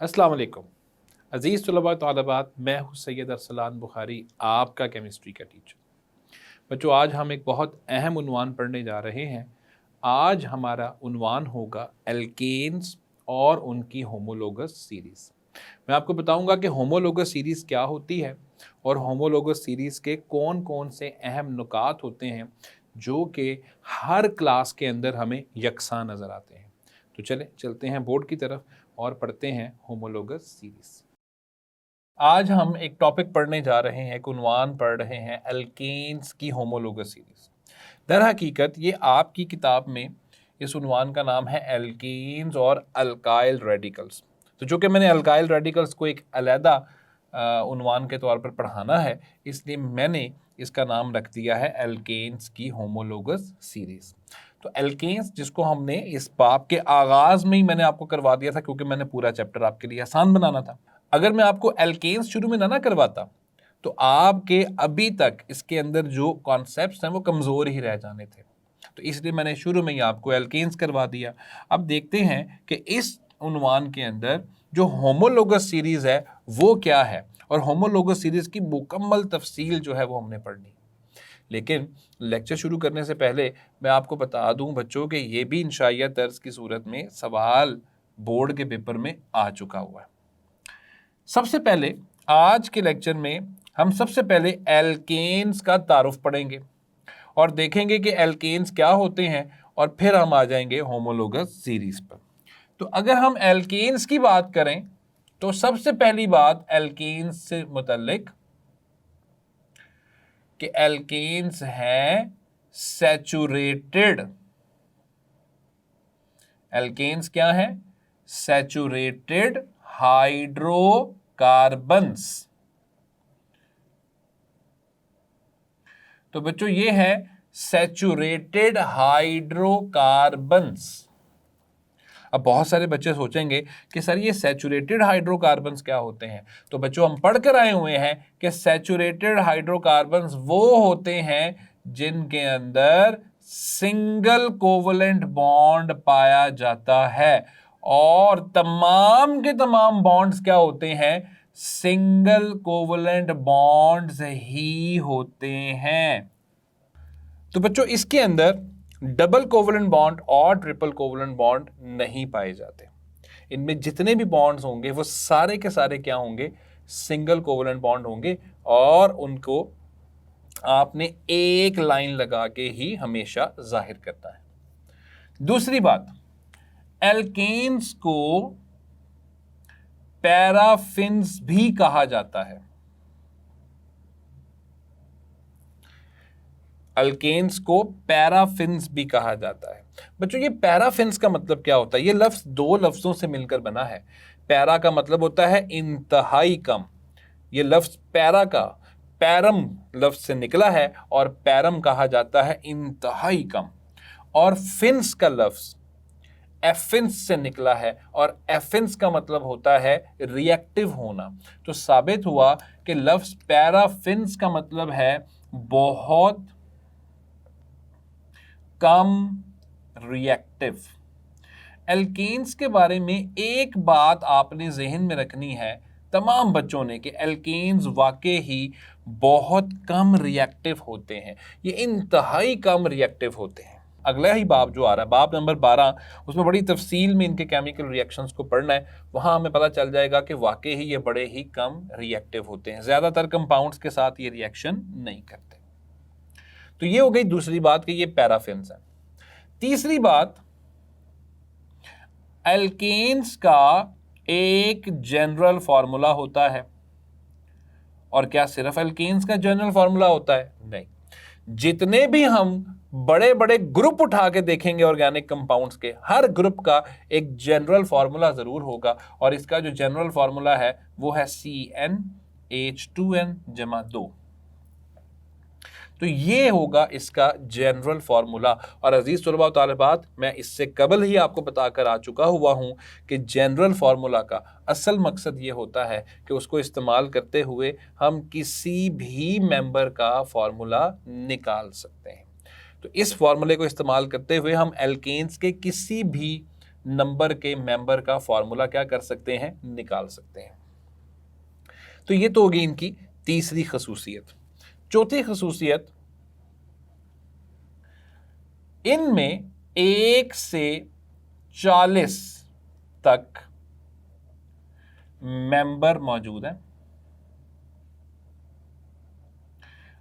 अस्सलाम वालेकुम अज़ीज़ तलबा तलबात, मैं हूँ सैयद अरसलान बुखारी, आपका केमिस्ट्री का टीचर। बच्चों, आज हम एक बहुत अहम उन्वान पढ़ने जा रहे हैं। आज हमारा उन्वान होगा एल्केन्स और उनकी होमोलोगस सीरीज़। मैं आपको बताऊंगा कि होमोलोगस सीरीज़ क्या होती है और होमोलोगस सीरीज़ के कौन कौन से अहम नुकात होते हैं जो कि हर क्लास के अंदर हमें यकसा नज़र आते हैं। तो चलें चलते हैं बोर्ड की तरफ और पढ़ते हैं होमोलोगस सीरीज़। आज हम एक टॉपिक पढ़ने जा रहे हैं, एक उन्वान पढ़ रहे हैं एल्केन्स की होमोलोगस सीरीज़। दर हकीकत ये आपकी किताब में इस उन्वान का नाम है एल्केन्स और अल्काइल रेडिकल्स। तो जो कि मैंने अल्काइल रेडिकल्स को एक अलहदा उन्वान के तौर पर पढ़ाना है, इसलिए मैंने इसका नाम रख दिया है एल्केन्स की होमोलोगस सीरीज़। तो एल्केन्स जिसको हमने इस बाब के आगाज़ में ही मैंने आपको करवा दिया था, क्योंकि मैंने पूरा चैप्टर आपके लिए आसान बनाना था। अगर मैं आपको एल्केन्स शुरू में ना करवाता तो आपके अभी तक इसके अंदर जो कॉन्सेप्ट्स हैं वो कमज़ोर ही रह जाने थे। तो इसलिए मैंने शुरू में ही आपको एल्केन्स करवा दिया। अब देखते हैं कि इस उन्वान के अंदर जो होमोलोगस सीरीज़ है वो क्या है, और होमोलोगस सीरीज़ की मुकम्मल तफसील जो है वो हमने पढ़नी। लेकिन लेक्चर शुरू करने से पहले मैं आपको बता दूं बच्चों कि ये भी इंशाइया तर्ज की सूरत में सवाल बोर्ड के पेपर में आ चुका हुआ है। सबसे पहले आज के लेक्चर में हम सबसे पहले एल्केन्स का तारुफ पढ़ेंगे और देखेंगे कि एल्केन्स क्या होते हैं, और फिर हम आ जाएंगे होमोलोगस सीरीज पर। तो अगर हम एल्केन्स की बात करें तो सबसे पहली बात एल्केन्स से मुतल्लिक कि एल्केन्स हैं सैचुरेटेड। एल्केन्स क्या है? Saturated hydrocarbons. तो बच्चों ये है सैचुरेटेड हाइड्रोकार्बन्स। अब बहुत सारे बच्चे सोचेंगे कि सर ये सैचुरेटेड हाइड्रोकार्बन्स क्या होते हैं। तो बच्चों हम पढ़ कर आए हुए हैं कि सैचुरेटेड हाइड्रोकार्बन्स वो होते हैं जिनके अंदर सिंगल कोवलेंट बॉन्ड पाया जाता है, और तमाम के तमाम बॉन्ड्स क्या होते हैं? सिंगल कोवलेंट बॉन्ड्स ही होते हैं। तो बच्चों इसके अंदर डबल कोवलेंट बॉन्ड और ट्रिपल कोवलेंट बॉन्ड नहीं पाए जाते। इनमें जितने भी बॉन्ड्स होंगे वो सारे के सारे क्या होंगे? सिंगल कोवलेंट बॉन्ड होंगे, और उनको आपने एक लाइन लगा के ही हमेशा जाहिर करना है। दूसरी बात, एल्केन्स को पैराफिन्स भी कहा जाता है। अल्केन्स को पैराफिन्स भी कहा जाता है। बच्चों ये पैराफिन्स का मतलब क्या होता है? ये लफ्ज दो लफ्जों से मिलकर बना है। पैरा का मतलब होता है इंतहाई कम। ये लफ्ज पैरा का पैरम लफ्ज से निकला है, और पैरम कहा जाता है इंतहाई कम। और फिन्स का लफ्ज एफिन्स से निकला है, और एफिन्स का मतलब होता है रिएक्टिव होना। तो साबित हुआ कि लफ्ज पैराफिन्स का मतलब है बहुत कम रिएक्टिव। एल्केन्स के बारे में एक बात आपने जहन में रखनी है तमाम बच्चों ने, कि एल्केन्स वाकई ही बहुत कम रिएक्टिव होते हैं। ये इंतहाई कम रिएक्टिव होते हैं। अगला ही बाब जो आ रहा है, बाब नंबर 12, उसमें बड़ी तफसील में इनके केमिकल रिएक्शंस को पढ़ना है। वहां हमें पता चल जाएगा कि वाकई ही ये बड़े ही कम रिएक्टिव होते हैं। ज्यादातर कंपाउंड्स के साथ ये रिएक्शन नहीं करते। तो ये हो गई दूसरी बात कि ये पैराफिन्स हैं। तीसरी बात, एल्केन्स का एक जनरल फार्मूला होता है। और क्या सिर्फ एल्केन्स का जनरल फार्मूला होता है? नहीं, जितने भी हम बड़े बड़े ग्रुप उठा के देखेंगे ऑर्गेनिक कंपाउंड्स के, हर ग्रुप का एक जनरल फार्मूला जरूर होगा, और इसका जो जनरल फार्मूला है वो है CnH2n जमा 2। तो ये होगा इसका जनरल फार्मूला। और अजीज तलबा व तालिबात, मैं इससे कबल ही आपको बताकर आ चुका हुआ हूं कि जनरल फार्मूला का असल मकसद ये होता है कि उसको इस्तेमाल करते हुए हम किसी भी मेंबर का फार्मूला निकाल सकते हैं। तो इस फार्मूले को इस्तेमाल करते हुए हम एल्केन्स के किसी भी नंबर के मेंबर का फॉर्मूला क्या कर सकते हैं, निकाल सकते हैं। तो ये तो होगी इनकी तीसरी खसूसियत। चौथी खसूसियत, इनमें 1 से 40 तक मेंबर मौजूद हैं।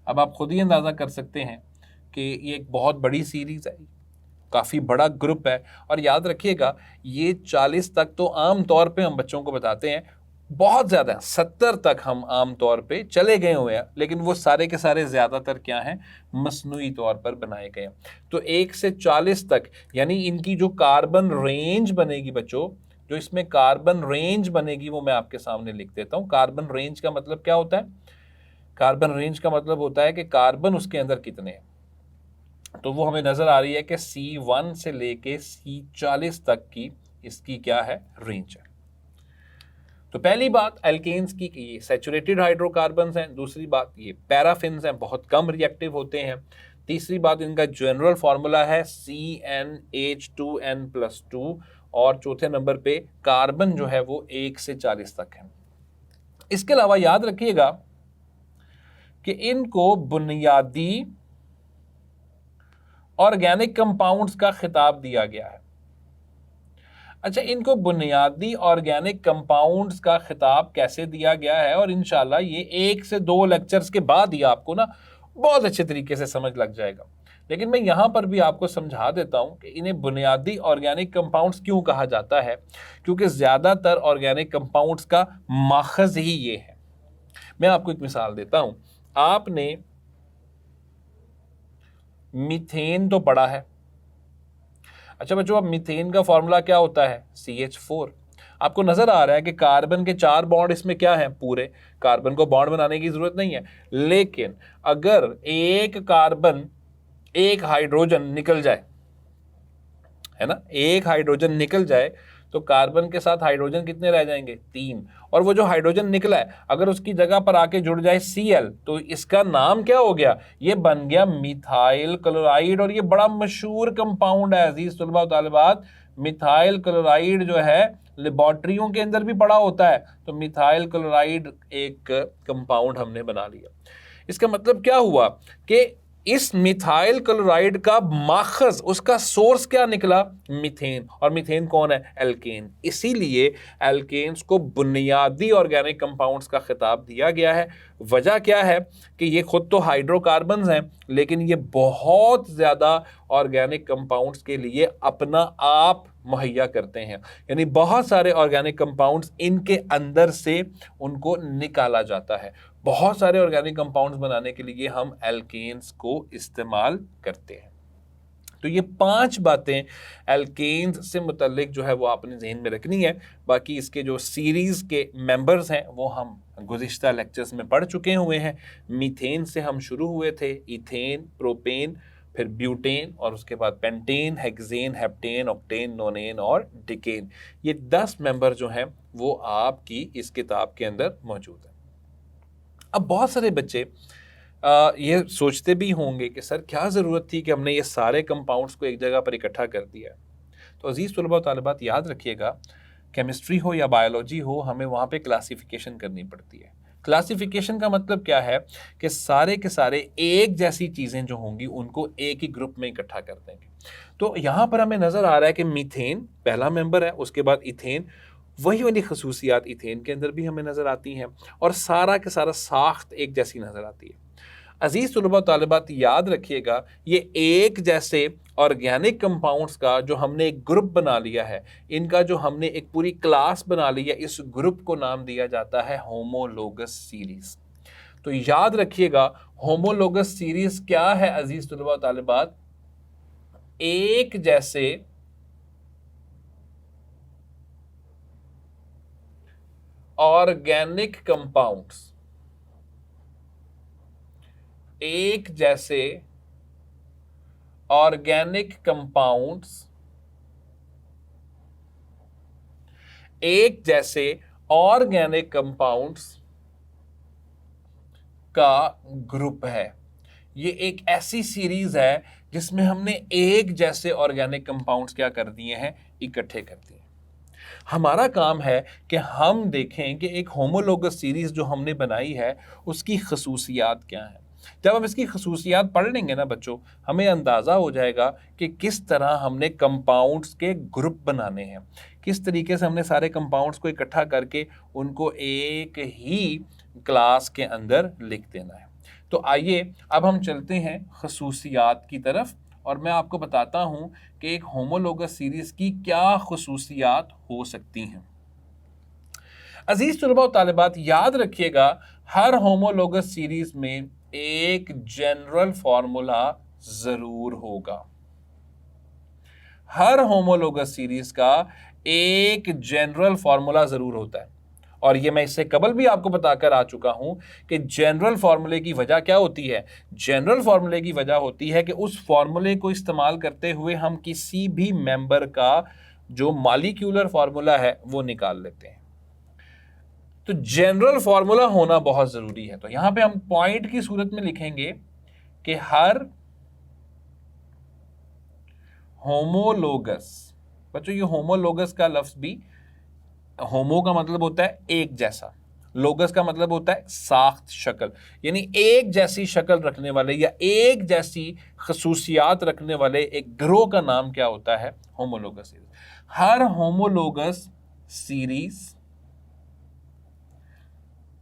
अब आप खुद ही अंदाजा कर सकते हैं कि ये एक बहुत बड़ी सीरीज है, काफ़ी बड़ा ग्रुप है। और याद रखिएगा ये 40 तक तो आम तौर पे हम बच्चों को बताते हैं, बहुत ज़्यादा है 70 तक हम आम तौर पे चले गए हुए हैं, लेकिन वो सारे के सारे ज़्यादातर क्या हैं, मसनूई तौर पर बनाए गए हैं। तो 1 से 40 तक, यानी इनकी जो कार्बन रेंज बनेगी बच्चों, जो इसमें कार्बन रेंज बनेगी वो मैं आपके सामने लिख देता हूँ। कार्बन रेंज का मतलब क्या होता है? कार्बन रेंज का मतलब होता है कि कार्बन उसके अंदर कितने हैं। तो वो हमें नजर आ रही है कि C1 से लेके C40 तक की इसकी क्या है, रेंज है। तो पहली बात एल्केन्स की कि ये सैचुरेटेड हाइड्रोकार्बन्स हैं। दूसरी बात ये पैराफिन्स हैं, बहुत कम रिएक्टिव होते हैं। तीसरी बात इनका जनरल फार्मूला है CnH2n+2। और चौथे नंबर पे कार्बन जो है वो 1 से 40 तक है। इसके अलावा याद रखिएगा कि इनको बुनियादी ऑर्गेनिक कंपाउंड्स का खिताब दिया गया है। अच्छा, इनको बुनियादी ऑर्गेनिक कंपाउंड्स का खिताब कैसे दिया गया है, और इंशाल्लाह ये 1 से 2 लेक्चर्स के बाद ही आपको ना बहुत अच्छे तरीके से समझ लग जाएगा। लेकिन मैं यहाँ पर भी आपको समझा देता हूँ कि इन्हें बुनियादी ऑर्गेनिक कंपाउंड्स क्यों कहा जाता है, क्योंकि ज़्यादातर ऑर्गेनिक कंपाउंड्स का माखज़ ही ये है। मैं आपको एक मिसाल देता हूँ। आपने मीथेन तो पढ़ा है। अच्छा बच्चों, अब मीथेन का फॉर्मूला क्या होता है, CH4। आपको नजर आ रहा है कि कार्बन के 4 बॉन्ड इसमें क्या है, पूरे। कार्बन को बॉन्ड बनाने की जरूरत नहीं है, लेकिन अगर एक कार्बन एक हाइड्रोजन निकल जाए, है ना, एक हाइड्रोजन निकल जाए तो कार्बन के साथ हाइड्रोजन कितने रह जाएंगे, 3। और वो जो हाइड्रोजन निकला है अगर उसकी जगह पर आके जुड़ जाए Cl, तो इसका नाम क्या हो गया, ये बन गया मिथाइल क्लोराइड। और ये बड़ा मशहूर कंपाउंड है अजीज तलबा व तालिबात। मिथाइल क्लोराइड जो है लेबोरेटरियों के अंदर भी पड़ा होता है। तो मिथाइल क्लोराइड एक कंपाउंड हमने बना लिया। इसका मतलब क्या हुआ कि इस मिथाइल क्लोराइड का माखज, उसका सोर्स क्या निकला, मीथेन। और मीथेन कौन है, एल्केन। इसीलिए एल्केन्स को बुनियादी ऑर्गेनिक कंपाउंड्स का खिताब दिया गया है। वजह क्या है कि ये खुद तो हाइड्रोकार्बन्स हैं, लेकिन ये बहुत ज़्यादा ऑर्गेनिक कंपाउंड्स के लिए अपना आप मुहैया करते हैं। यानी बहुत सारे ऑर्गेनिक कंपाउंड्स इनके अंदर से उनको निकाला जाता है। बहुत सारे ऑर्गेनिक कंपाउंड्स बनाने के लिए हम एल्केन्स को इस्तेमाल करते हैं। तो ये 5 बातें एल्केन्स से मुतल्लिक जो है वो आपने ज़हन में रखनी है। बाकी इसके जो सीरीज़ के मेंबर्स हैं वो हम गुज़िश्ता लेक्चर्स में पढ़ चुके हुए हैं। मीथेन से हम शुरू हुए थे, इथेन, प्रोपेन, फिर ब्यूटेन, और उसके बाद पेंटेन, हेक्सेन, हेप्टेन, ऑक्टेन, नोनेन और डिकेन। ये 10 मेंबर जो हैं वो आपकी इस किताब के अंदर मौजूद हैं। अब बहुत सारे बच्चे ये सोचते भी होंगे कि सर क्या ज़रूरत थी कि हमने ये सारे कंपाउंड्स को एक जगह पर इकट्ठा कर दिया। तो अजीज़ तलबा व तालिबात याद रखिएगा, केमिस्ट्री हो या बायोलॉजी हो, हमें वहाँ पे क्लासिफिकेशन करनी पड़ती है। क्लासिफिकेशन का मतलब क्या है कि सारे के सारे एक जैसी चीज़ें जो होंगी उनको एक ही ग्रुप में इकट्ठा कर देंगे। तो यहाँ पर हमें नज़र आ रहा है कि मीथेन पहला मेंबर है, उसके बाद इथेन, वही वाली खसूसियात इथेन के अंदर भी हमें नज़र आती हैं, और सारा के सारा साख्त एक जैसी नज़र आती है। अजीज़ तलबा तालिबात याद रखिएगा, ये एक जैसे ऑर्गेनिक कंपाउंड्स का जो हमने एक ग्रुप बना लिया है, इनका जो हमने एक पूरी क्लास बना ली है, इस ग्रुप को नाम दिया जाता है होमोलोगस सीरीज़। तो याद रखिएगा होमोलोगस सीरीज़ क्या है अजीज़ तलबा तालिबात, एक जैसे ऑर्गेनिक कंपाउंड्स, एक जैसे ऑर्गेनिक कंपाउंड्स, एक जैसे ऑर्गेनिक कंपाउंड्स का ग्रुप है। ये एक ऐसी सीरीज है जिसमें हमने एक जैसे ऑर्गेनिक कंपाउंड्स क्या कर दिए हैं, इकट्ठे कर दिए। हमारा काम है कि हम देखें कि एक होमोलोगस सीरीज जो हमने बनाई है उसकी खसूसियात क्या हैं। जब हम इसकी खसूसियात पढ़ लेंगे ना बच्चों, हमें अंदाज़ा हो जाएगा कि किस तरह हमने कंपाउंड्स के ग्रुप बनाने हैं, किस तरीके से हमने सारे कंपाउंड्स को इकट्ठा करके उनको एक ही क्लास के अंदर लिख देना है। तो आइए अब हम चलते हैं खसूसियात की तरफ और मैं आपको बताता हूं कि एक होमोलोगस सीरीज की क्या खसूसियात हो सकती हैं। अजीज तलबा और तालिबात, याद रखिएगा हर होमोलोगस सीरीज में एक जनरल फार्मूला जरूर होगा। हर होमोलोगस सीरीज का एक जनरल फार्मूला जरूर होता है और ये मैं इससे कबल भी आपको बताकर आ चुका हूं कि जनरल फार्मूले की वजह क्या होती है। जनरल फार्मूले की वजह होती है कि उस फार्मूले को इस्तेमाल करते हुए हम किसी भी मेंबर का जो मॉलिक्यूलर फार्मूला है वो निकाल लेते हैं। तो जनरल फार्मूला होना बहुत जरूरी है। तो यहां पे हम पॉइंट की सूरत में लिखेंगे कि हर होमोलोगस, बच्चों ये होमोलोगस का लफ्ज भी, होमो का मतलब होता है एक जैसा, लोगस का मतलब होता है साख्त शक्ल, यानी एक जैसी शक्ल रखने वाले या एक जैसी खसूसियात रखने वाले एक ग्रोह का नाम क्या होता है, होमोलोगस सीरीज। हर होमोलोगस सीरीज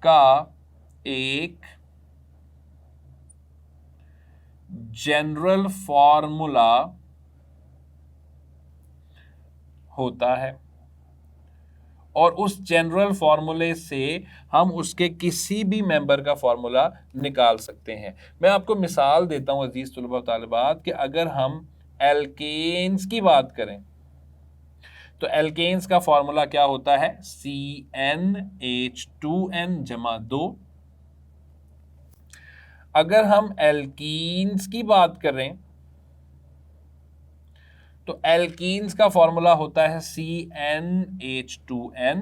का एक जनरल फॉर्मूला होता है और उस जनरल फार्मूले से हम उसके किसी भी मेंबर का फार्मूला निकाल सकते हैं। मैं आपको मिसाल देता हूं अजीज तलबा तालिबात कि अगर हम एल्केन्स की बात करें तो एल्केन्स का फार्मूला क्या होता है, CnH2n जमा 2। अगर हम एल्कीन्स की बात करें तो एल्कीन्स का फॉर्मूला होता है CnH2n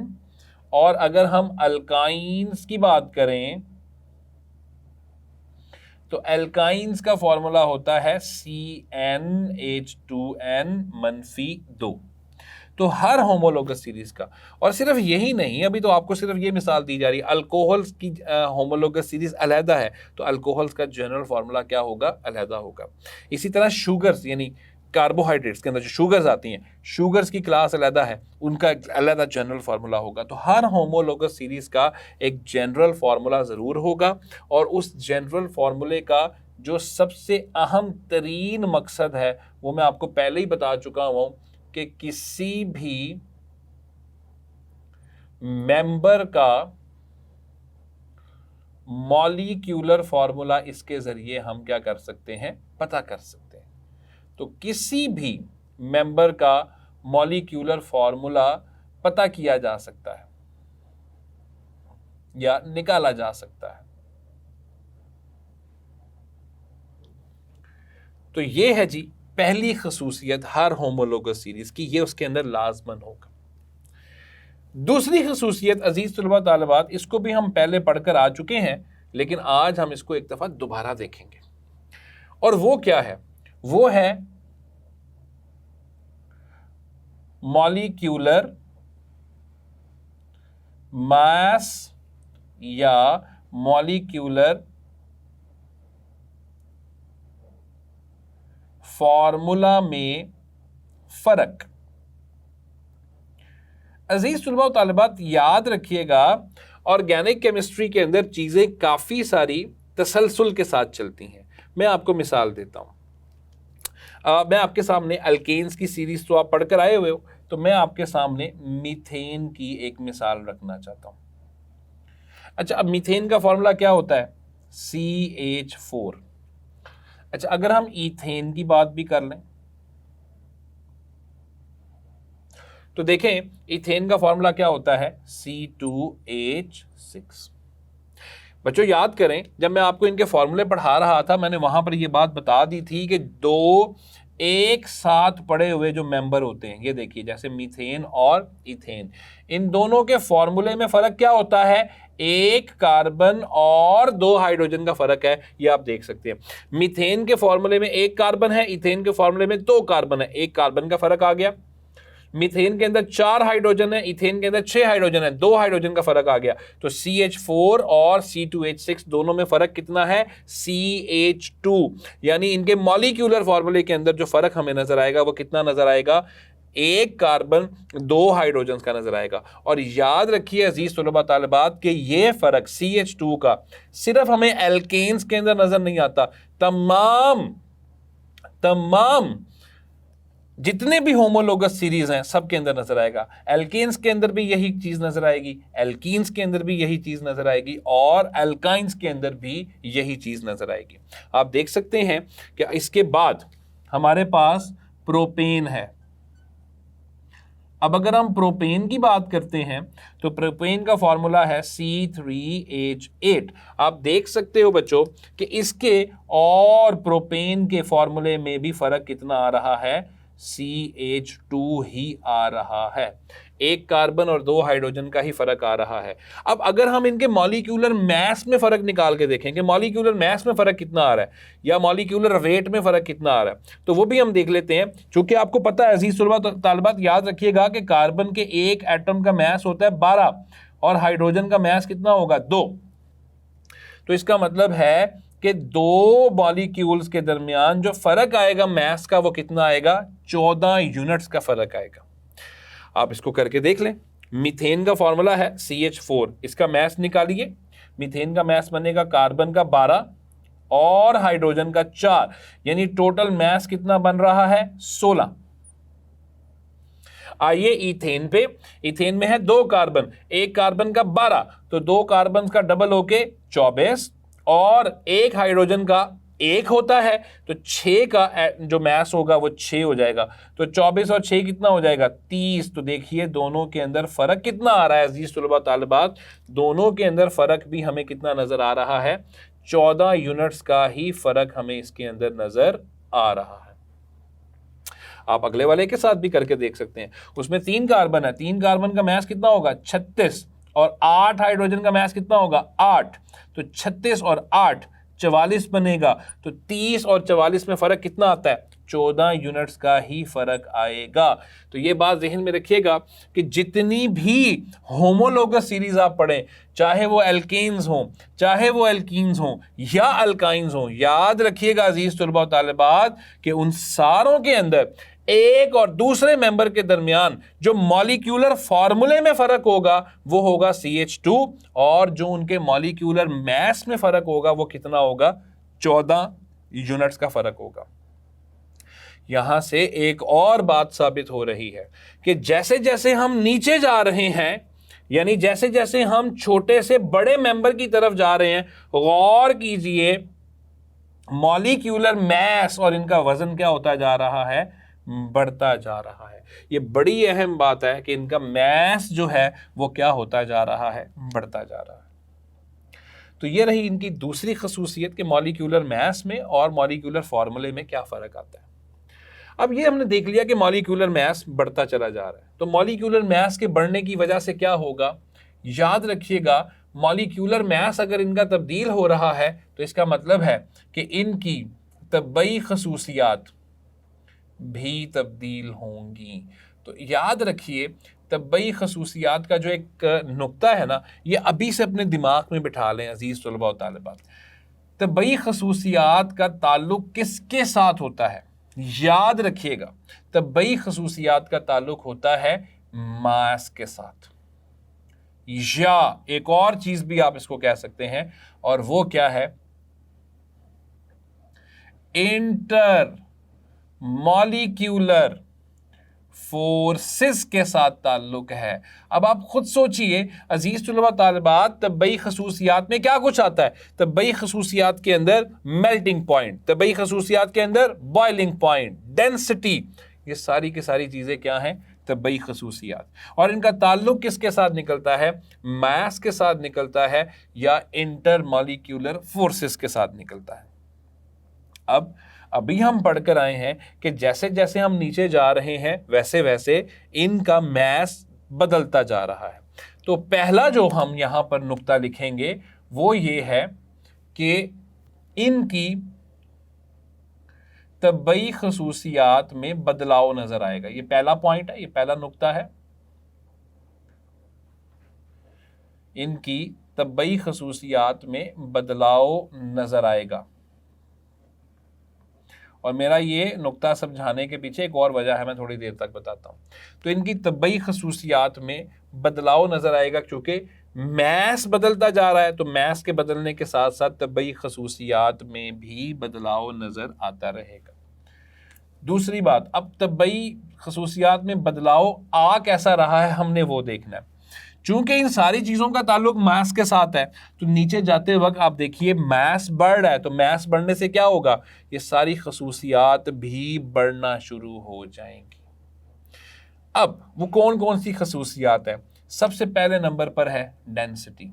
और अगर हम अल्काइंस की बात करें तो एल्काइंस का फॉर्मूला होता है CnH2n-2। तो हर होमोलोगस सीरीज का, और सिर्फ यही नहीं, अभी तो आपको सिर्फ ये मिसाल दी जा रही है, अल्कोहल्स की होमोलोगस सीरीज अलहदा है तो अल्कोहल्स का जनरल फार्मूला क्या होगा, अलहदा होगा। इसी तरह शुगर्स यानी कार्बोहाइड्रेट्स के अंदर जो शुगर्स आती हैं, शुगर्स की क्लास अलहदा है, उनका अलहदा जनरल फार्मूला होगा। तो हर होमोलोगस सीरीज का एक जनरल फार्मूला ज़रूर होगा और उस जनरल फार्मूले का जो सबसे अहम तरीन मकसद है वो मैं आपको पहले ही बता चुका हूं कि किसी भी मेंबर का मॉलिक्यूलर फार्मूला इसके जरिए हम क्या कर सकते हैं, पता कर सकते हैं। तो किसी भी मेंबर का मॉलिक्यूलर फार्मूला पता किया जा सकता है या निकाला जा सकता है। तो ये है जी पहली खसूसियत हर होमोलोगस सीरीज की, ये उसके अंदर लाजमन होगा। दूसरी खसूसियत अजीज तलबा तालिबात, इसको भी हम पहले पढ़कर आ चुके हैं लेकिन आज हम इसको एक दफा दोबारा देखेंगे और वो क्या है, वो है मॉलिक्यूलर मास या मॉलिक्यूलर फॉर्मूला में फर्क। अजीज तलबा तालिबात, याद रखिएगा ऑर्गेनिक केमिस्ट्री के अंदर चीजें काफी सारी तसलसल के साथ चलती हैं। मैं आपको मिसाल देता हूं। मैं आपके सामने अल्केन्स की सीरीज तो आप पढ़कर आए हुए हो, तो मैं आपके सामने मीथेन की एक मिसाल रखना चाहता हूं। अच्छा, अब मीथेन का फॉर्मूला क्या होता है, CH4। अच्छा, अगर हम ईथेन की बात भी कर लें तो देखें ईथेन का फॉर्मूला क्या होता है, C2H6। बच्चों याद करें, जब मैं आपको इनके फॉर्मूले पढ़ा रहा था मैंने वहां पर यह बात बता दी थी कि दो एक साथ पड़े हुए जो मेंबर होते हैं, ये देखिए जैसे मीथेन और इथेन, इन दोनों के फॉर्मूले में फर्क क्या होता है, एक कार्बन और 2 हाइड्रोजन का फर्क है, ये आप देख सकते हैं। मीथेन के फॉर्मूले में 1 कार्बन है, इथेन के फॉर्मूले में 2 कार्बन है, 1 कार्बन का फर्क आ गया। मीथेन के अंदर 4 हाइड्रोजन है, इथेन के अंदर 6 हाइड्रोजन है, 2 हाइड्रोजन का फर्क आ गया। तो CH4 और C2H6 दोनों में फर्क कितना है? CH2। यानी इनके मॉलिक्यूलर फॉर्मूले के अंदर जो फर्क हमें नजर आएगा वो कितना नजर आएगा? 1 कार्बन 2 हाइड्रोजन का नजर आएगा। और याद रखिए अजीज तलबा तालिबात कि ये फर्क CH2 का सिर्फ हमें एल्केन्स के अंदर नजर नहीं आता, तमाम जितने भी होमोलोगस सीरीज हैं सबके अंदर नजर आएगा। एल्केन्स के अंदर भी यही चीज नजर आएगी, एल्कीन्स के अंदर भी यही चीज नजर आएगी, और एल्काइंस के अंदर भी यही चीज नजर आएगी। आप देख सकते हैं कि इसके बाद हमारे पास प्रोपेन है। अब अगर हम प्रोपेन की बात करते हैं तो प्रोपेन का फॉर्मूला है C3H8। आप देख सकते हो बच्चों कि इसके और प्रोपेन के फॉर्मूले में भी फर्क कितना आ रहा है? CH2 ही आ रहा है। 1 कार्बन और 2 हाइड्रोजन का ही फर्क आ रहा है। अब अगर हम इनके मॉलिक्यूलर मास में फर्क निकाल के देखेंगे, मॉलिक्यूलर मास में फर्क कितना आ रहा है या मॉलिक्यूलर वेट में फर्क कितना आ रहा है, तो वो भी हम देख लेते हैं। चूंकि आपको पता है अजीज तालिबात, याद रखिएगा कि कार्बन के एक एटम का मास होता है 12 और हाइड्रोजन का मास कितना होगा? 2। तो इसका मतलब है कि 2 मॉलिक्यूल्स के दरमियान जो फर्क आएगा मास का वो कितना आएगा? 14 यूनिट्स का फर्क आएगा। आप इसको करके देख लें। मीथेन का फॉर्मूला है CH4, इसका मास निकालिए। मीथेन का मास बनेगा कार्बन का 12 और हाइड्रोजन का 4, यानी टोटल मास कितना बन रहा है? 16। आइए इथेन पे। इथेन में है 2 कार्बन, 1 कार्बन का 12, तो 2 कार्बन का डबल होके 24, और 1 हाइड्रोजन का 1 होता है, तो 6 का जो मास होगा वो 6 हो जाएगा। तो 24 और 6 कितना हो जाएगा? 30। तो देखिए दोनों के अंदर फर्क कितना आ रहा है अजीज तलबा तालिबात? दोनों के अंदर फर्क भी हमें कितना नजर आ रहा है? 14 यूनिट्स का ही फर्क हमें इसके अंदर नजर आ रहा है। आप अगले वाले के साथ भी करके देख सकते हैं। उसमें 3 कार्बन है, 3 कार्बन का मास कितना होगा? 36, और 8 हाइड्रोजन का मास कितना होगा? 8। तो 36 और 8 44 बनेगा। तो 30 और 44 में फर्क कितना आता है? 14 यूनिट्स का ही फर्क आएगा। तो ये बात ज़हन में रखिएगा कि जितनी भी होमोलोगस सीरीज आप पढ़ें, चाहे वो एल्केन्स हों, चाहे वो एल्कीन्स हों या अल्काइंस हों, याद रखिएगा अजीज तलबा व तालिबात कि उन सारों के अंदर एक और दूसरे मेंबर के दरमियान जो मॉलिक्यूलर फॉर्मूले में फर्क होगा वो होगा CH2, और जो उनके मॉलिक्यूलर मास में फर्क होगा वो कितना होगा? 14 यूनिट्स का फर्क होगा। यहां से एक और बात साबित हो रही है कि जैसे जैसे हम नीचे जा रहे हैं, यानी जैसे जैसे हम छोटे से बड़े मेंबर की तरफ जा रहे हैं, गौर कीजिए मॉलिक्यूलर मास और इनका वजन क्या होता जा रहा है? बढ़ता जा रहा है। ये बड़ी अहम बात है कि इनका मास जो है वो क्या होता जा रहा है? बढ़ता जा रहा है। तो ये रही इनकी दूसरी खसूसियत कि मॉलिक्यूलर मास में और मॉलिक्यूलर फॉर्मूले में क्या फ़र्क आता है। अब ये हमने देख लिया कि मॉलिक्यूलर मास बढ़ता चला जा रहा है, तो मॉलिक्यूलर मास के बढ़ने की वजह से क्या होगा? याद रखिएगा मॉलिक्यूलर मास अगर इनका तब्दील हो रहा है तो इसका मतलब है कि इनकी तबई खसूसियात भी तब्दील होंगी। तो याद रखिए तबई खसूसियात का जो एक नुक्ता है ना, ये अभी से अपने दिमाग में बिठा लें अजीज तलबा व तालिबात। तबई खसूसियात का ताल्लुक किसके साथ होता है? याद रखिएगा तबई खसूसियात का ताल्लुक होता है मास के साथ, या एक और चीज भी आप इसको कह सकते हैं, और वो क्या है? इंटर मॉलिक्यूलर फोर्सेस के साथ ताल्लुक है। अब आप खुद सोचिए अजीज तलबा तालिबात, तबई खसूसियात में क्या कुछ आता है? तबई खसूसियात के अंदर मेल्टिंग पॉइंट, तबई खसूसियात के अंदर बॉइलिंग पॉइंट, डेंसिटी, ये सारी की सारी चीजें क्या हैं? तबई खसूसियात। और इनका ताल्लुक किसके साथ निकलता है? मास के साथ निकलता है या इंटर मॉलिक्यूलर फोर्सेस के साथ निकलता है। अब अभी हम पढ़कर आए हैं कि जैसे जैसे हम नीचे जा रहे हैं वैसे वैसे इनका मास बदलता जा रहा है। तो पहला जो हम यहां पर नुक्ता लिखेंगे वो ये है कि इनकी तबई खसूसियात में बदलाव नजर आएगा। ये पहला पॉइंट है, ये पहला नुक्ता है। इनकी तबई खसूसियात में बदलाव नजर आएगा। और मेरा ये नुक्ता समझाने के पीछे एक और वजह है, मैं थोड़ी देर तक बताता हूँ। तो इनकी तबई खसूसियात में बदलाव नजर आएगा क्योंकि मैस बदलता जा रहा है, तो मैस के बदलने के साथ साथ तबई खसूसियात में भी बदलाव नजर आता रहेगा। दूसरी बात, अब तबई खसूसियात में बदलाव आ कैसा रहा है हमने वो देखना है। चूंकि इन सारी चीजों का ताल्लुक मैस के साथ है, तो नीचे जाते वक्त आप देखिए मैस बढ़ रहा है, तो मैस बढ़ने से क्या होगा, ये सारी खसूसियात भी बढ़ना शुरू हो जाएंगी। अब वो कौन कौन सी खसूसियात है? सबसे पहले नंबर पर है डेंसिटी।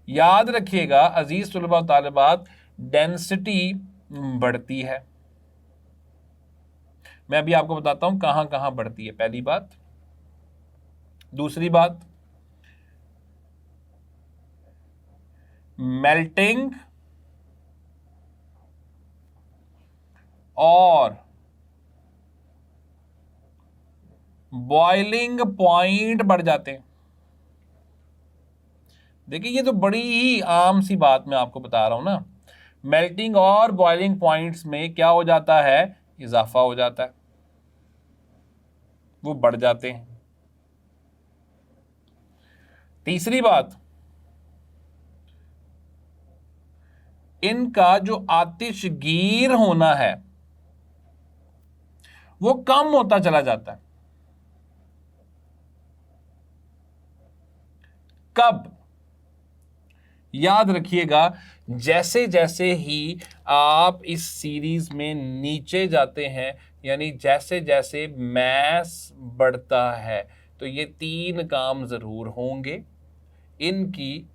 याद रखिएगा अजीज तुलबा और तालिबात, डेंसिटी बढ़ती है। मैं अभी आपको बताता हूं कहां कहां बढ़ती है, पहली बात। दूसरी बात, मेल्टिंग और बॉइलिंग पॉइंट बढ़ जाते हैं। देखिए ये तो बड़ी ही आम सी बात मैं आपको बता रहा हूं ना। मेल्टिंग और बॉइलिंग पॉइंट्स में क्या हो जाता है, इजाफा हो जाता है, वो बढ़ जाते हैं। तीसरी बात, इनका जो आतिशगीर होना है वो कम होता चला जाता है। कब? याद रखिएगा, जैसे जैसे ही आप इस सीरीज में नीचे जाते हैं, यानी जैसे जैसे मैस बढ़ता है, तो ये तीन काम जरूर होंगे। इनकी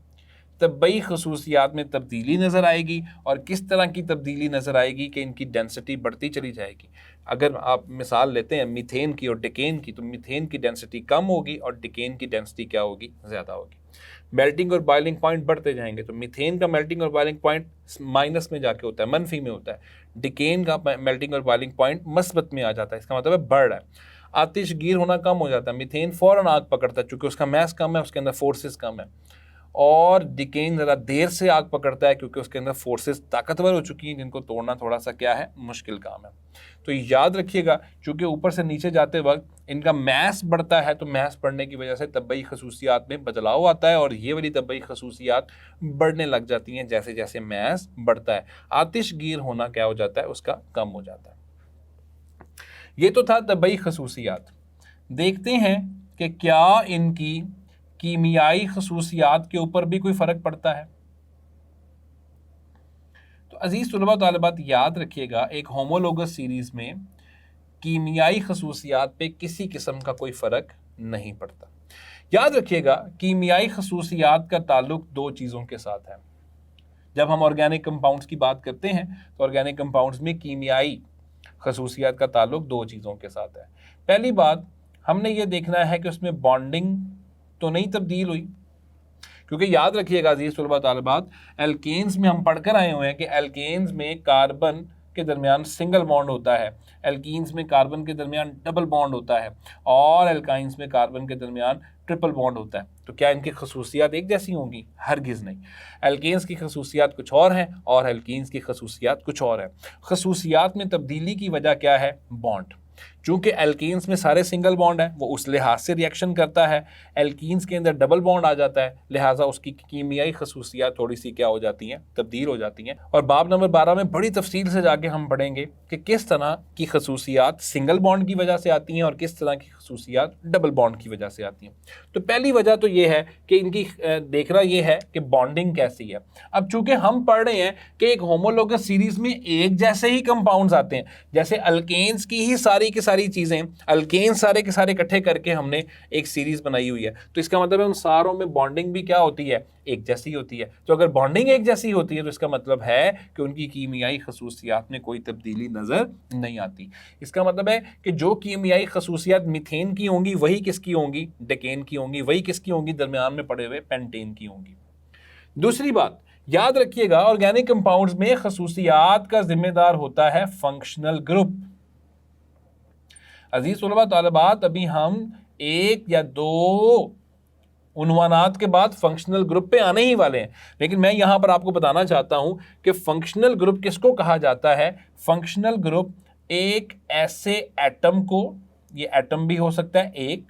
तबई खसूसियात में तब्दीली नज़र आएगी, और किस तरह की तब्दीली नज़र आएगी कि इनकी डेंसिटी बढ़ती चली जाएगी। अगर आप मिसाल लेते हैं मीथेन की और डिकेन की, तो मीथेन की डेंसिटी कम होगी और डिकेन की डेंसिटी क्या होगी, ज़्यादा होगी। मेल्टिंग और बॉइलिंग पॉइंट बढ़ते जाएंगे, तो मीथेन का मेल्टिंग और बॉइलिंग पॉइंट माइनस में जाके होता है, मनफी में होता है। डिकेन का मेल्टिंग और बॉइलिंग पॉइंट मस्बत में आ जाता है, इसका मतलब है बढ़ रहा है। आतिशगीर होना कम हो जाता है, मीथेन फ़ौरन आग पकड़ता है चूँकि उसका मैस कम है, उसके अंदर फोर्सेस कम है। और डिकेन ज़रा देर से आग पकड़ता है क्योंकि उसके अंदर फोर्सेस ताकतवर हो चुकी हैं, जिनको तोड़ना थोड़ा सा क्या है, मुश्किल काम है। तो याद रखिएगा, चूँकि ऊपर से नीचे जाते वक्त इनका मैस बढ़ता है, तो मैस बढ़ने की वजह से तबई खसूसियात में बदलाव आता है, और ये वाली तबई खसूसियात बढ़ने लग जाती हैं जैसे जैसे मैस बढ़ता है। आतिशगीर होना क्या हो जाता है, उसका कम हो जाता है। ये तो था तबई खसूसियात। देखते हैं कि क्या इनकी कीमियाई खसूसियात के ऊपर भी कोई फ़र्क पड़ता है। तो अजीज़ तुलबा तालिबात, याद रखिएगा, एक होमोलोगस सीरीज़ में कीमियाई खसूसियात पे किसी किस्म का कोई फ़र्क नहीं पड़ता। याद रखिएगा, कीमियाई खसूसियात का ताल्लुक दो चीज़ों के साथ है। जब हम ऑर्गेनिक कंपाउंड्स की बात करते हैं, तो ऑर्गेनिक कंपाउंड्स में कीमियाई खसूसियात का ताल्लुक दो चीज़ों के साथ है। पहली बात, हमने ये देखना है कि उसमें बॉन्डिंग तो नहीं तब्दील हुई, क्योंकि याद रखिएगा अजीज तलबा तालिबात, एल्केन्स में हम पढ़कर आए हुए हैं कि एल्केन्स में कार्बन के दरमियान सिंगल बॉन्ड होता है, एल्कीन्स में कार्बन के दरमियान डबल बॉन्ड होता है, और एल्काइंस में कार्बन के दरमियान ट्रिपल बॉन्ड होता है। तो क्या इनकी खसूसियात एक जैसी होंगी? हरगिज़ नहीं। एल्केन्स की खसूसियात कुछ और हैं और एल्कीन्स की खसूसियात कुछ और है। खसूसियात में तब्दीली की वजह क्या है? बॉन्ड। चूंकि एल्कीन्स में सारे सिंगल बॉन्ड है, वो उस लिहाज से रिएक्शन करता है। एल्कीन्स के अंदर डबल बॉन्ड आ जाता है, लिहाजा उसकी कीमियाई खसूसियात थोड़ी सी क्या हो जाती हैं? तब्दील हो जाती हैं। और बाब नंबर 12 में बड़ी तफसील से जाके हम पढ़ेंगे कि किस तरह की खसूसियात सिंगल बॉन्ड की वजह से आती हैं और किस तरह की खसूसियात डबल बॉन्ड की वजह से आती हैं। तो पहली वजह तो ये है कि इनकी देखना ये है कि बॉन्डिंग कैसी है। अब चूंकि हम पढ़ रहे हैं कि एक होमोलोगस सीरीज में एक जैसे ही कंपाउंड्स आते हैं, जैसे अल्केन्स की ही सारी की सारी चीज़ें, अल्केन सारे के सारे इकट्ठे करके हमने एक सीरीज बनाई हुई है। तो इसका मतलब है उन सारों में बॉन्डिंग भी क्या होती है, एक जैसी होती है। तो अगर बॉन्डिंग एक जैसी होती है तो इसका मतलब है कि उनकी कीमियाई खसूसियात में कोई तब्दीली नज़र नहीं आती। इसका मतलब है कि जो कीमियाई खसूसियात मीथेन की होंगी वही किसकी होंगी, डेकेन की होंगी, वही किसकी होंगी, दरमियान में पड़े हुए पेंटेन की होंगी। दूसरी बात याद रखिएगा, ऑर्गेनिक कंपाउंड्स में खसूसियात का जिम्मेदार होता है फंक्शनल ग्रुप। अजीज तलबा तालिबात, अभी हम एक या दो उन्वानात के बाद फंक्शनल ग्रुप पे आने ही वाले हैं, लेकिन मैं यहां पर आपको बताना चाहता हूं कि फंक्शनल ग्रुप किसको कहा जाता है। फंक्शनल ग्रुप एक ऐसे एटम को, ये एटम भी हो सकता है एक,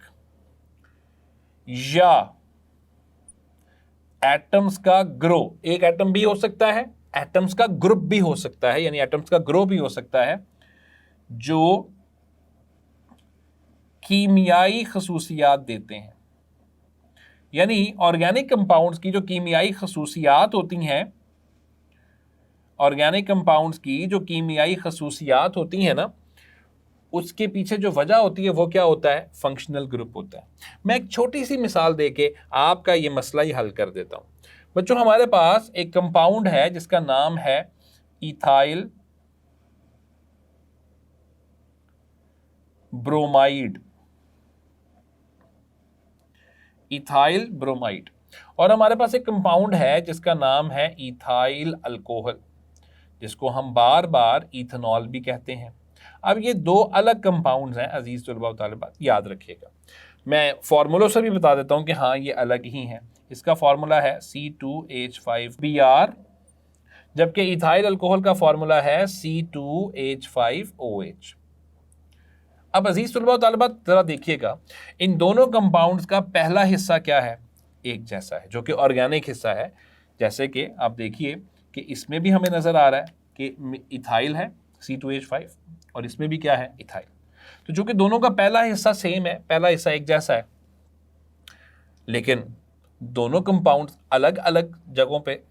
या एटम्स का ग्रो, एक एटम भी हो सकता है, एटम्स का ग्रुप भी हो सकता है, यानी एटम्स का ग्रो भी हो सकता है, जो कीमियाई खसूसियात देते हैं। यानी ऑर्गेनिक कंपाउंड्स की जो कीमियाई खसूसियात होती हैं, ऑर्गेनिक कंपाउंड्स की जो कीमियाई खसूसियात होती हैं ना, उसके पीछे जो वजह होती है वो क्या होता है, फंक्शनल ग्रुप होता है। मैं एक छोटी सी मिसाल देके आपका ये मसला ही हल कर देता हूं। बच्चों, हमारे पास एक कंपाउंड है जिसका नाम है इथाइल ब्रोमाइड, इथाइल ब्रोमाइड, और हमारे पास एक कंपाउंड है जिसका नाम है इथाइल अल्कोहल, जिसको हम बार बार इथेनॉल भी कहते हैं। अब ये दो अलग कंपाउंड्स हैं अजीज तलबा व तालिबात, याद रखिएगा। मैं फार्मूलों से भी बता देता हूं कि हाँ ये अलग ही हैं। इसका फार्मूला है C2H5Br, जबकि इथाइल अल्कोहल का फार्मूला है C2H5OH। अब अजीज तलबा व तालिबात जरा देखिएगा, इन दोनों कंपाउंड्स का पहला हिस्सा क्या है, एक जैसा है, जो कि ऑर्गेनिक हिस्सा है। जैसे कि आप देखिए कि इसमें भी हमें नजर आ रहा है कि इथाइल है C2H5, और इसमें भी क्या है, इथाइल। तो जो कि दोनों का पहला हिस्सा सेम है, पहला हिस्सा एक जैसा है, लेकिन दोनों कंपाउंड्स अलग अलग जगहों पे,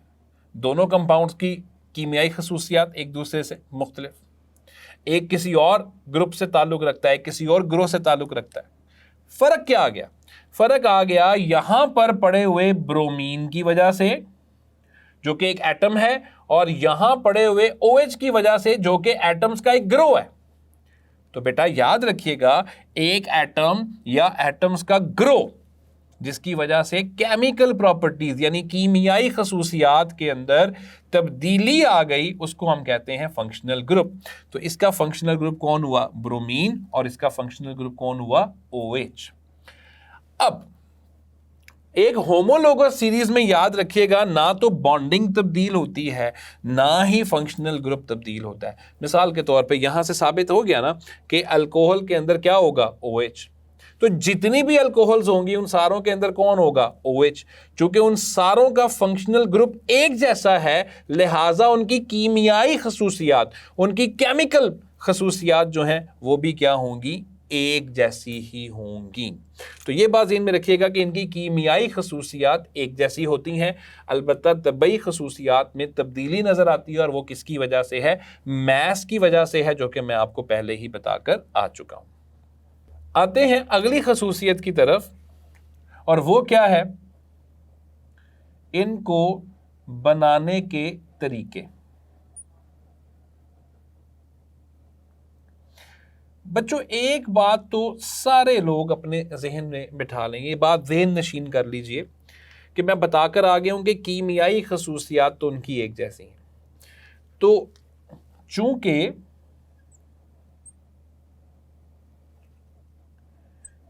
दोनों कंपाउंड्स की कीमियाई खसूसियात एक दूसरे से मुख्तलिफ, एक किसी और ग्रुप से ताल्लुक रखता है, किसी और ग्रोह से ताल्लुक रखता है। फर्क क्या आ गया, फर्क आ गया यहां पर पड़े हुए ब्रोमीन की वजह से, जो कि एक एटम है, और यहां पड़े हुए OH की वजह से, जो कि एटम्स का एक ग्रोह है। तो बेटा याद रखिएगा, एक एटम या एटम्स का ग्रोह जिसकी वजह से केमिकल प्रॉपर्टीज यानी कीमियाई खसूसियात के अंदर तब्दीली आ गई, उसको हम कहते हैं फंक्शनल ग्रुप। तो इसका फंक्शनल ग्रुप कौन हुआ, ब्रोमीन, और इसका फंक्शनल ग्रुप कौन हुआ, OH। अब एक होमोलोगस सीरीज में याद रखिएगा, ना तो बॉन्डिंग तब्दील होती है, ना ही फंक्शनल ग्रुप तब्दील होता है। मिसाल के तौर पे यहां से साबित हो गया ना कि अल्कोहल के अंदर क्या होगा, OH। तो जितनी भी अल्कोहल्स होंगी उन सारों के अंदर कौन होगा, OH। चूंकि उन सारों का फंक्शनल ग्रुप एक जैसा है, लिहाजा उनकी कीमियाई खसूसियात, उनकी केमिकल खसूसियात जो हैं वो भी क्या होंगी, एक जैसी ही होंगी। तो ये बात ज़हन में रखिएगा कि इनकी कीमियाई खसूसियात एक जैसी होती हैं, अलबत्ता तबई खसूसियात में तब्दीली नज़र आती है, और वो किसकी वजह से है, मैस की वजह से है, जो कि मैं आपको पहले ही बताकर आ चुका हूं। आते हैं अगली खसूसियत की तरफ, और वो क्या है, इनको बनाने के तरीके। बच्चों एक बात तो सारे लोग अपने जहन में बिठा लेंगे, ये बात ज़हन नशीन कर लीजिए कि मैं बताकर आ गया हूं कि कीमियाई खसूसियात तो उनकी एक जैसी हैं। तो चूंकि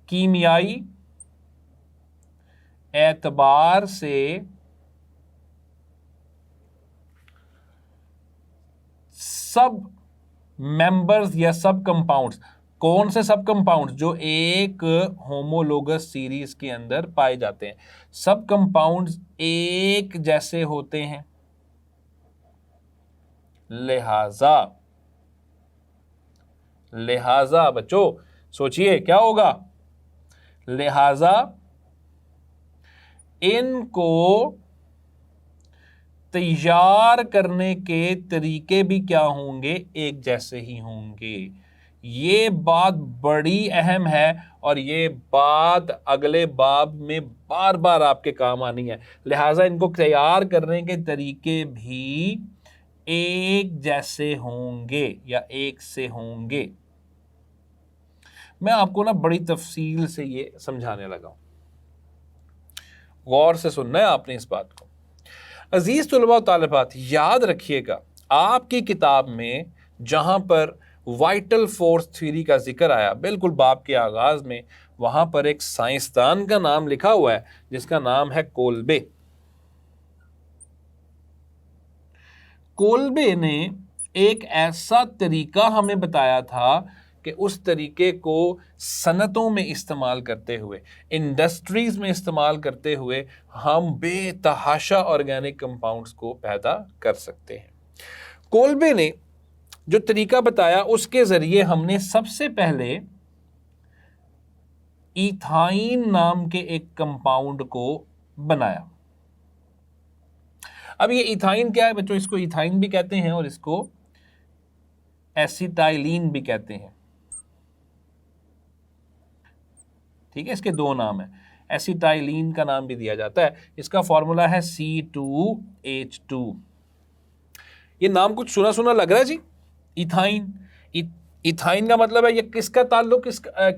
कीमियाई एतबार से सब मेंबर्स या सब कंपाउंड्स, कौन से सब कंपाउंड्स, जो एक होमोलोगस सीरीज के अंदर पाए जाते हैं, सब कंपाउंड्स एक जैसे होते हैं, लिहाजा बच्चों सोचिए क्या होगा, लिहाजा इनको तैयार करने के तरीके भी क्या होंगे, एक जैसे ही होंगे। ये बात बड़ी अहम है और ये बात अगले बाब में बार बार आपके काम आनी है, लिहाजा इनको तैयार करने के तरीके भी एक जैसे होंगे या एक से होंगे। मैं आपको ना बड़ी तफसील से ये समझाने लगा हूं, गौर से सुनना है आपने इस बात को। अजीज तुलबा व तालिबात, याद रखिएगा आपकी किताब में जहां पर वाइटल फोर्स थ्योरी का जिक्र आया बिल्कुल बाब के आगाज में, वहां पर एक साइंसदान का नाम लिखा हुआ है जिसका नाम है कोल्बे। कोल्बे ने एक ऐसा तरीका हमें बताया था कि उस तरीके को सनतों में इस्तेमाल करते हुए, इंडस्ट्रीज में इस्तेमाल करते हुए हम बेतहाशा ऑर्गेनिक कंपाउंड्स को पैदा कर सकते हैं। कोल्बे ने जो तरीका बताया उसके जरिए हमने सबसे पहले इथाइन नाम के एक कंपाउंड को बनाया। अब ये इथाइन क्या है बच्चों? इसको इथाइन भी कहते हैं और इसको एसिटाइलिन भी कहते हैं। ठीक है, इसके दो नाम है, एसिटाइलिन का नाम भी दिया जाता है। इसका फॉर्मूला है C2H2। ये नाम कुछ सुना सुना लग रहा है जी, इथाइन। इथाइन का मतलब है ये किसका ताल्लुक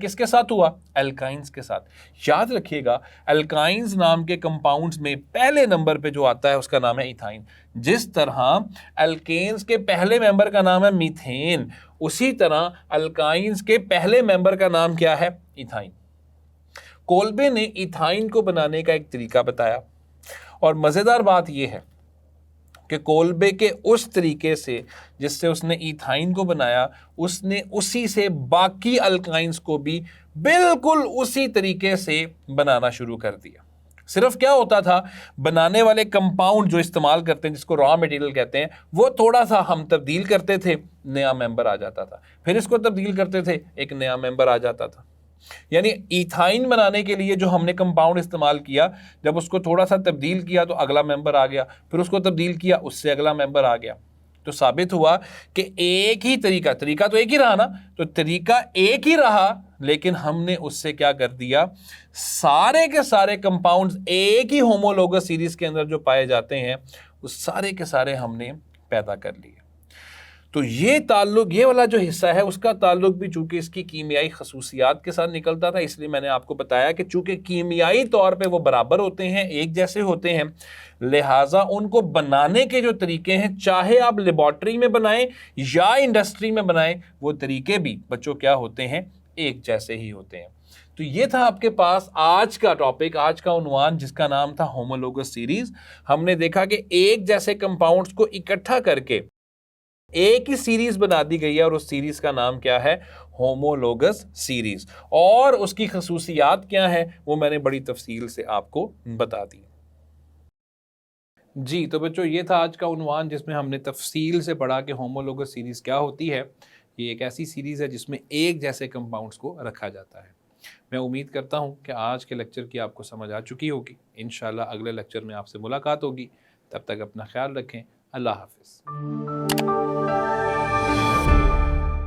किसके साथ हुआ? एल्काइंस के साथ। याद रखिएगा एल्काइंस नाम के कंपाउंड्स में पहले नंबर पे जो आता है उसका नाम है इथाइन। जिस तरह एल्केन्स के पहले मेंबर का नाम है मीथेन, उसी तरह अल्काइंस के पहले मेंबर का नाम क्या है? इथाइन। कोल्बे ने इथाइन को बनाने का एक तरीका बताया और मजेदार बात यह है कि कोल्बे के उस तरीके से जिससे उसने इथाइन को बनाया, उसने उसी से बाकी अल्काइंस को भी बिल्कुल उसी तरीके से बनाना शुरू कर दिया। सिर्फ क्या होता था, बनाने वाले कंपाउंड जो इस्तेमाल करते हैं जिसको रॉ मटेरियल कहते हैं, वो थोड़ा सा हम तब्दील करते थे, नया मेंबर आ जाता था, फिर इसको तब्दील करते थे, एक नया मेंबर आ जाता था। यानी इथाइन बनाने के लिए जो हमने कंपाउंड इस्तेमाल किया, जब उसको थोड़ा सा तब्दील किया तो अगला मेंबर आ गया, फिर उसको तब्दील किया उससे अगला मेंबर आ गया। तो साबित हुआ कि एक ही तरीका तो एक ही रहा ना, तो तरीका एक ही रहा, लेकिन हमने उससे क्या कर दिया, सारे के सारे कंपाउंड्स एक ही होमोलोगस सीरीज के अंदर जो पाए जाते हैं उस सारे के सारे हमने पैदा कर लिए। तो ये ताल्लुक, ये वाला जो हिस्सा है उसका ताल्लुक भी चूंकि इसकी कीमियाई खसूसियात के साथ निकलता था, इसलिए मैंने आपको बताया कि चूंकि कीमियाई तौर पे वो बराबर होते हैं, एक जैसे होते हैं, लिहाजा उनको बनाने के जो तरीके हैं, चाहे आप लेबॉर्ट्री में बनाएं या इंडस्ट्री में बनाएं, वो तरीके भी बच्चों क्या होते हैं? एक जैसे ही होते हैं। तो ये था आपके पास आज का टॉपिक, आज का उन्वान जिसका नाम था होमोलोगस सीरीज। हमने देखा कि एक जैसे कंपाउंड्स को इकट्ठा करके एक ही सीरीज बना दी गई है और उस सीरीज का नाम क्या है? Homologous series. और उसकी खसूसियात क्या है वो मैंने बड़ी तफसील से आपको बता दी। जी तो बच्चों, ये था आज का उन्वान जिसमें हमने तफसील से पढ़ा कि होमोलोगस सीरीज क्या होती है। ये एक ऐसी सीरीज है जिसमें एक जैसे कंपाउंड्स को रखा जाता है। मैं उम्मीद करता हूँ कि आज के लेक्चर की आपको समझ आ चुकी होगी। इंशाल्लाह अगले लेक्चर में आपसे मुलाकात होगी। तब तक अपना ख्याल रखें। अल्लाह हाफिज़।